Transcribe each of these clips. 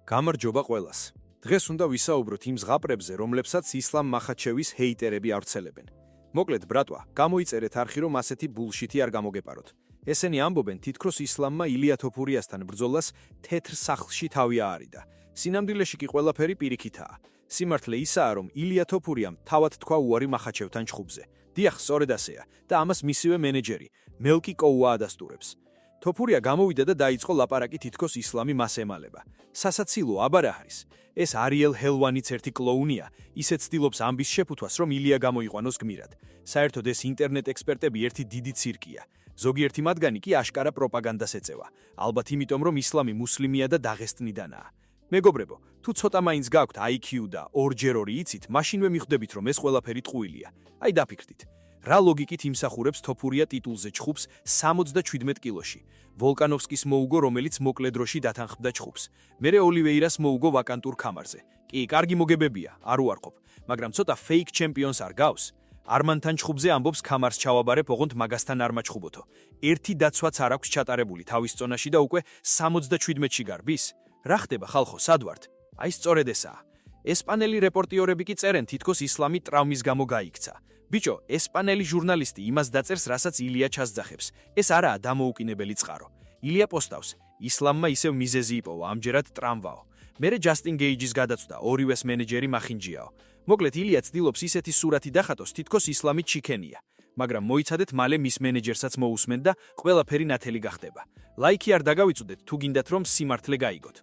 გამარჯობა ყველას. დღეს უნდა ვისაუბროთ იმ ზღაპრებზე, რომლებსაც ისლამ მახაჩევის ჰეიტერები ავრცელებენ. მოკლედ, ბრატვა, გამოიწერეთ არხი, რომ ასეთი ბულშიტი არ გამოგეპაროთ. ესენი ამბობენ, თითქოს ისლამმა ილია თოფურიასთან ბრძოლას თეთრ სახლში თავი აარიდა. სინამდვილეში კი ყველაფერი პირიქითაა. სიმართლე ისაა, რომ ილია თოფურიამ თავად თქვა უარი მახაჩევთან ჩხუბზე. დიახ, სწორედ ასეა და ამას მისივე მენეჯერი, მელკი კოუა ადასტურებს. თოფურია გამოვიდა და დაიწყო ლაპარაკი თითქოს ისლამი მას ემალება. სასაცილო აბარ არის. ეს არიელ ჰელვანიც ერთი კლოუნია, ისეთ ცდილობს ამბის შეფუთვას, რომ ილია გამოიყვანოს გმირად. საერთოდ ეს ინტერნეტ ექსპერტები ერთი დიდი ცირკია. ზოგიერთი მათგანი კი აშკარა პროპაგანდას ეწევა. ალბათ იმიტომ, რომ ისლამი მუსლიმია და დაღესტნიდანაა. მეგობრებო, თუ ცოტა მაინც გაქვთ IQ და 2x2 იცით, მაშინვე მიხვდებით, რომ ეს ყველაფერი ტყუილია. აი დაფიქრდით. რა ლოგიკით იმსახურებს თოფურია ტიტულზე ჩხუბს 77 კილოში. ვოლკანოვსკის მოუგო, რომელიც მოკლე დროში დათანხმდა ჩხუბს. მერე ოლივეირას მოუგო ვაკანტურ ქამარზე. კი, კარგი მოგებებია, არ უარყოფ, მაგრამ ცოტა ფეიქ ჩემპიონს არ გავს. არმანთან ჩხუბზე ამბობს ქამარს ჩავაბარებ, ოღონდ მაგასთან არ მაჩხუბოთო. ერთი დაცვაც არ აქვს ჩატარებული თავის წონაში და უკვე 77-ში გარბის. რა ხდება ხალხო, სად ვართ? აი სწორედ ესაა. ესპანელი რეპორტიორები კი წერენ, თითქოს ისლამი ტრავმის გამო გაიქცა. ბიჭო, ესპანელი ჟურნალისტი იმას დაწერს, რასაც ილია ჩასძახებს. ეს არაა დამოუკიდებელი წყარო. ილია პოსტავს, ისლამმა ისევ მიზეზი იპოვა, ამჯერად ტრამვაო. მერე ჯასტინ გეიჯის გადაწვდა, ორივეს მენეჯერი მახინჯიაო. მოკლედ, ილია ცდილობს ისეთი სურათი დახატოს, თითქოს ისლამი ჩიქენია. მაგრამ მოიცადეთ, მალე მის მენეჯერსაც მოусმენ და ყველაფერი ნათელი გახდება. ლაიქი არ დაგავიწუდეთ, თუ გინდათ რომ სიმართლე გაიგოთ.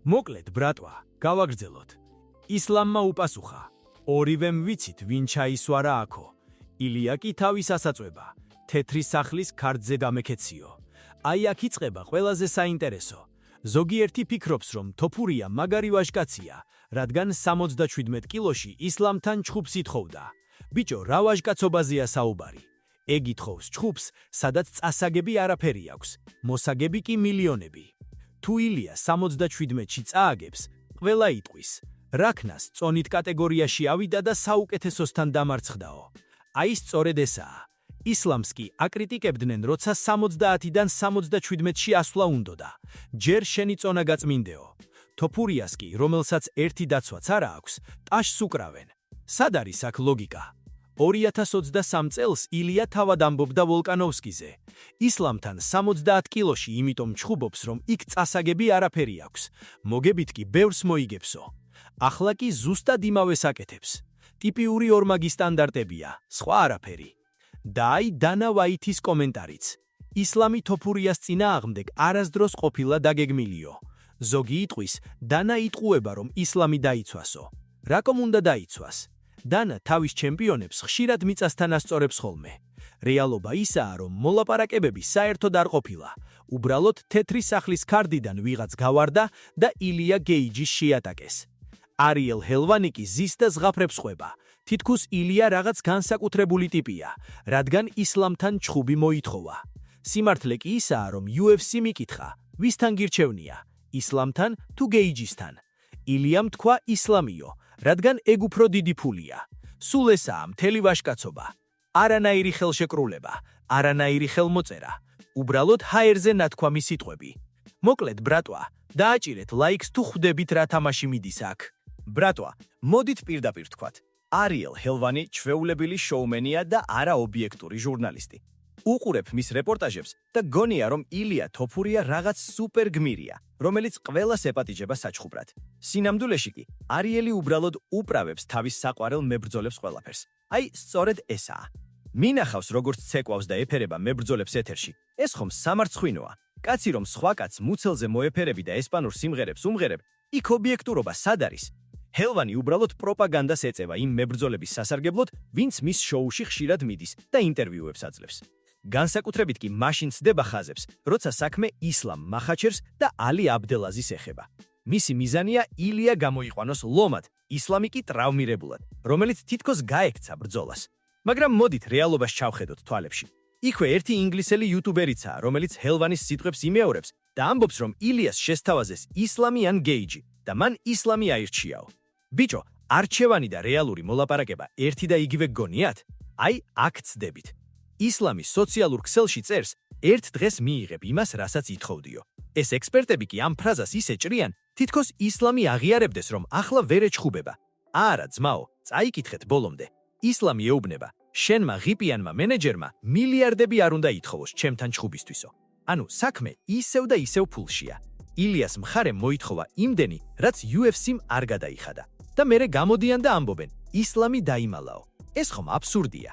მოკლედ, ბრატვა, გავაგრძელოთ. ისლამმა უპასუხა. ორივემ ვიცით, ვინ ჩაისვარა აქო. ილია კი თავის ასაწვება. თეთრი სახლის ქარდზე გამექეციო. აი აქ იწყება ყველაზე საინტერესო. ზოგიერთი ფიქრობს, რომ თოფურია მაგარი ვაჟკაცია, რადგან 77 კილოში ისლამთან ჩხუბს ითხოვდა. ბიჭო, რა ვაჟკაცობაზეა საუბარი? ეგ ითხოვს ჩხუბს, სადაც წასაგები არაფერი აქვს, მოსაგები კი მილიონები. თუ ილია 77-ში წააგებს, ყველა იტყვის. რაქნას წონით კატეგორიაში ავიდა და საუკეთესოსთან დამარცხდაო. აი სწორედ ესაა. ისლამს კი აკრიტიკებდნენ, როცა 70-დან 77-ში ასვლა უნდოდა. ჯერ შენი წონა გაწმინდეო. თოფურიას კი, რომელსაც ერთი დაცვაც არა აქვს, ტაშს უკრავენ. სად არის აქ ლოგიკა? 2023 წელს ილია თავად ამბობდა ვოლკანოვსკიზე. ისლამთან 70 კილოში იმიტომ ჩხუბობს, რომ იქ წასაგები არაფერი აქვს. მოგებით კი ბევრს მოიგებსო. ახლა კი ზუსტად იმავეს აკეთებს. ტიპიური ორმაგი სტანდარტებია, სხვა არაფერი. და აი დანა ვაითის კომენტარიც. ისლამი თოფურიას წინააღმდეგ არასდროს ყოფილა დაგეგმილიო. ზოგი იტყვის, დანა იტყუება, რომ ისლამი დაიცვასო. რაკომ უნდა დაიცვას? დანა თავის ჩემპიონებს ხშირად მიწასთან ასწორებს ხოლმე. რეალობა ისაა, რომ მოლაპარაკებები საერთოდ არ ყოფილა. უბრალოდ თეთრი სახლის ქარდიდან ვიღაც გავარდა და ილია გეიჯი შეატაკეს. არიელ ჰელვანი კი ზის და ზღაფრებს ხვება. თითქოს ილია რაღაც განსაკუთრებული ტიპია, რადგან ისლამთან ჩხუბი მოითხოვა. სიმართლე კი ისაა, რომ UFC მიკითხა, ვისთან გირჩევნია, ისლამთან თუ გეიჯისთან. ილიამ თქვა ისლამიო, რადგან ეგ უფრო დიდი ფულია. სულ ესაა მთელი ვაჟკაცობა. არანაირი ხელშეკრულება, არანაირი ხელმოწერა. უბრალოდ ჰაერზე ნათქვამი სიტყვები. მოკლედ, ბრატვა, დააჭირეთ ლაიქს თუ ხვდებით რა თამაში მიდის აქ. ბრატვა, მოდით პირდაპირ თქვათ. არიელ ჰელვანი ჩვეულებრივი შოუმენია და არა ობიექტური ჟურნალისტი. უყურებ მის რეპორტაჟებს და გონია, რომ ილია თოფურია რაღაც სუპერ გმირია, რომელიც ყველას ეპატიჟება საჩხუბრად. სინამდვილეში კი არიელი უბრალოდ უправებს თავის საყვარელ მებრძოლებს ყველაფერს. აი, სწორედ ესაა. მინახავს, როგორც ცეკვავს და ეფერება მებრძოლებს ეთერში. ეს ხომ სამარცხვინოა. კაცი რომ სხვა კაცს მუცელზე მოეფერები და ესპანურ სიმღერებს უმღერებ, იქ ობიექტურობა სად არის? ჰელვანი უბრალოდ პროპაგანდას ეწევა იმ მებრძოლების სასარგებლოდ, ვინც მის შოუში ხშირად მიდის და ინტერვიუებს აძლევს. განსაკუთრებით კი მაშინ ცდება ხაზებს, როცა საქმე ისლამ მახაჩერს და ალი აბდელაზის ეხება. მისი მიზანია ილია გამოიყვანოს ლომად, ისლამი კი ტრავმირებულად, რომელიც თითქოს გაექცა ბრძოლას. მაგრამ მოდით რეალობას ჩავხედოთ თვალებში. იქვე ერთი ინგლისელი იუტუბერიცაა, რომელიც ჰელვანის სიტყვებს იმეორებს და ამბობს, რომ ილიას შესთავაზეს ისლამი ან გეიჯი და მან ისლამი აირჩიაო. ბიჭო, არჩევანი და რეალური მოლაპარაკება ერთი და იგივე გონიათ? აი, აქ ცდებით. ისლამი სოციალურ ქსელში წერს, ერთ დღეს მიიღებ იმას, რასაც ითხოვდიო. ეს ექსპერტები კი ამ ფრაზას ისე ჭრიან, თითქოს ისლამი აღიარებდეს, რომ ახლა ვერ ეჩხუბება. არა, ძმაო, წაიკითხეთ ბოლომდე. ისლამი ეუბნება, შენმა ღიპიანმა მენეჯერმა მილიარდები არ უნდა ითხოვოს ჩემთან ჩხუბისთვისო. ანუ საქმე ისევ და ისევ ფულშია. ილიას მხარემ მოითხოვა იმდენი, რაც UFC-მ არ გადაიხადა. და მერე გამოდიან და ამბობენ, ისლამი დაიმალაო. ეს ხომ აბსურდია.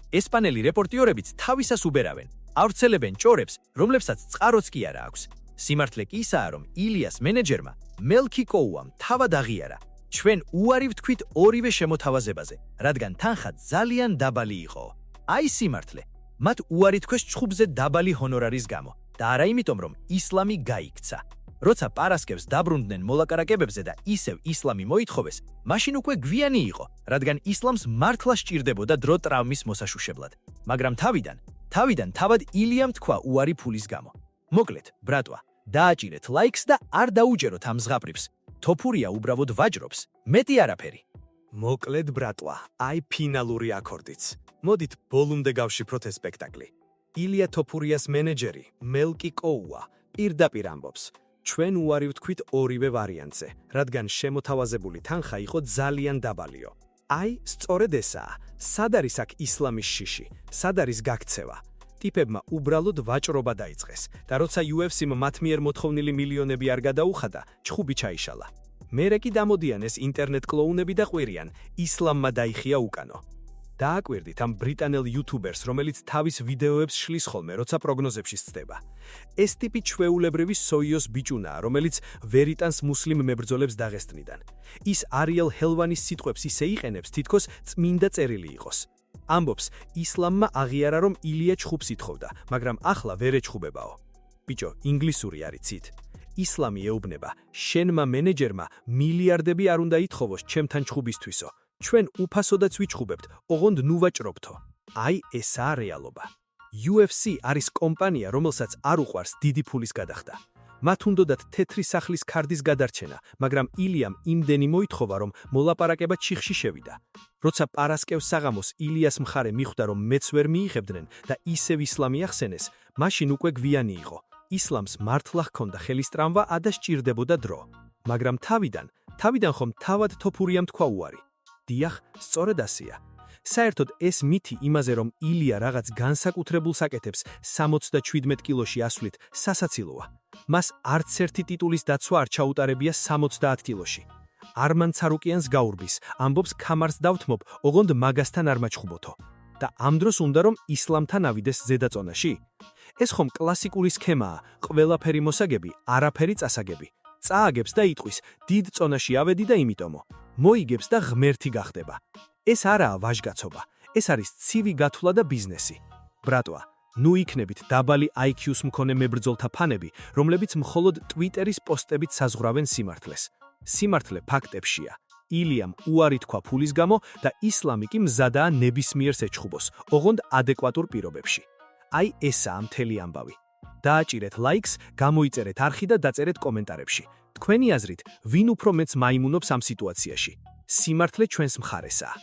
ესპანელი რეპორტიორებიც თავისას უბერავენ, ავრცელებენ ჭორებს, რომლებსაც წყაროც კი არა აქვს. სიმართლე კი ისაა, რომ ილიას მენეჯერმა მელქი კოუამ თავად აღიარა. ჩვენ უარი ვთქვით ორივე შემოთავაზებაზე, რადგან თანხა ძალიან დაბალი იყო. აი სიმართლე, მათ უარი თქვეს ჩხუბზე დაბალი ჰონორარის გამო და არა იმიტომ, რომ ისლამი გაიქცა. როცა პარასკევს დაბრუნდნენ მოლაპარაკებებზე და ისევ ისლამი მოითხოვეს, მაშინ უკვე გვიანი იყო, რადგან ისლამს მართლა სჭირდებოდა დრო ტრავმის მოსაშუშებლად. მაგრამ თავიდან თავად ილიამ თქვა უარი ფულის გამო. მოკლედ, ბრატვა, დააჭირეთ ლაიქს და არ დაუჯეროთ ამ ზღაპრიფს. თოფურია უბრალოდ ვაჯრობს, მეტი არაფერი. მოკლედ ბრატვა, აი ფინალური აკორდიც. მოდით ბოლომდე გავშიფროთ ეს სპექტაკლი. ილია თოფურიას მენეჯერი, მელკი კოუა, პირდაპირ ამბობს. ჩვენ უარი ვთქვით ორივე ვარიანტზე, რადგან შემოთავაზებული თანხა იყო ძალიან დაბალიო. აი, სწორედ ესაა. სად არის აქ ისლამის შიში? სად არის გაქცევა? ტიპებმა უბრალოდ ვაჭრობა დაიწყეს და როცა UFC-მ მათ მიერ მოთხოვნილი მილიონები არ გადაუხადა, ჩხუბი ჩაიშალა. მერე კი დამოდიან ეს ინტერნეტ კლოუნები და ყვირიან, ისლამმა დაიხია უკანო. დააკვირდით ამ ბრიტანელ იუთუბერს, რომელიც თავის ვიდეოებს შლის ხოლმე, როცა პროგნოზებში სცდება. ეს ტიპი ჩვეულებრივი სოიოს ბიჭუნაა, რომელიც ვერ იტანს მუსლიმ მებრძოლებს დაღესტნიდან. ის არიელ ჰელვანის სიტყვებს ისე იყენებს, თითქოს წმინდა წერილი იყოს. ამბობს, ისლამმა აღიარა, რომ ილია ჩხუბს ითხოვდა, მაგრამ ახლა ვერ ეჩხუბებაო. ბიჭო, ინგლისური არიცით? ისლამი ეუბნება, შენმა მენეჯერმა მილიარდები არ უნდა ითხოვოს ჩემთან ჩხუბისთვისო. ჩვენ უფასოდაც ვიჩხუბებთ, ოღონდ ნუ ვაჭრობთო. აი, ესაა რეალობა. UFC არის კომპანია, რომელსაც არ უყვარს დიდი ფულის გადახდა. მათ უნდათ თეთრი სახლის ქარდის გადარჩენა, მაგრამ ილიამ იმდენი მოითხოვა, რომ მოლაპარაკება ჩიხში შევიდა. როცა პარასკევს საღამოს ილიას მხარე მიხვდა, რომ მეც ვერ მიიღებდნენ და ისევ ისლამი ახსენეს, მაშინ უკვე გვიანი იყო. ისლამს მართლა ჰქონდა ხელისტრამვა და სჭირდებოდა დრო. მაგრამ თავიდან ხომ თავად თოფურიამ თქვა უარი. დიახ, სწორედ ასეა. საერთოდ ეს მითი იმაზე, რომ ილია რაღაც განსაკუთრებულს აკეთებს 77 კილოში ასვლით, სასაცილოა. მას არც ერთი ტიტულის დაცვა არ ჩაუტარებია 70 კილოში. არმან ცარუკიანს გაურბის, ამბობს ქამარს დავთმობ, ოღონდ მაგასთან არ მაჩხუბოთო. და ამ დროს უნდა რომ ისლამთან ავიდეს ზედაწონაში? ეს ხომ კლასიკური სქემაა, ყველაფერი მოსაგები, არაფერი წასაგები. წააგებს და იტყვის, დიდ წონაში ავედი და იმიტომო. მოიგებს და ღმერთი გახდება. ეს არაა ვაჟგაცობა, ეს არის ცივი გათვლა და ბიზნესი. ბრატვა, ნუ იქნებით დაბალი IQ-ს მქონე მებრძოლთა ფანები, რომლებიც მხოლოდ ტვიტერის პოსტებით საზღვრავენ სიმართლეს. სიმართლე ფაქტებშია. ილიამ უარი თქვა ფულის გამო და ისლამი კი მზადაა ნებისმიერს ეჩხუბოს, ოღონდ ადეკვატურ პირობებში. აი ესაა მთელი ამბავი. დააჭირეთ ლაიქს, გამოიწერეთ არხი და დაწერეთ კომენტარებში. თქვენი აზრით, ვინ უფრო მეც მაიმუნობს ამ სიტუაციაში? სიმართლე ჩვენს მხარესაა.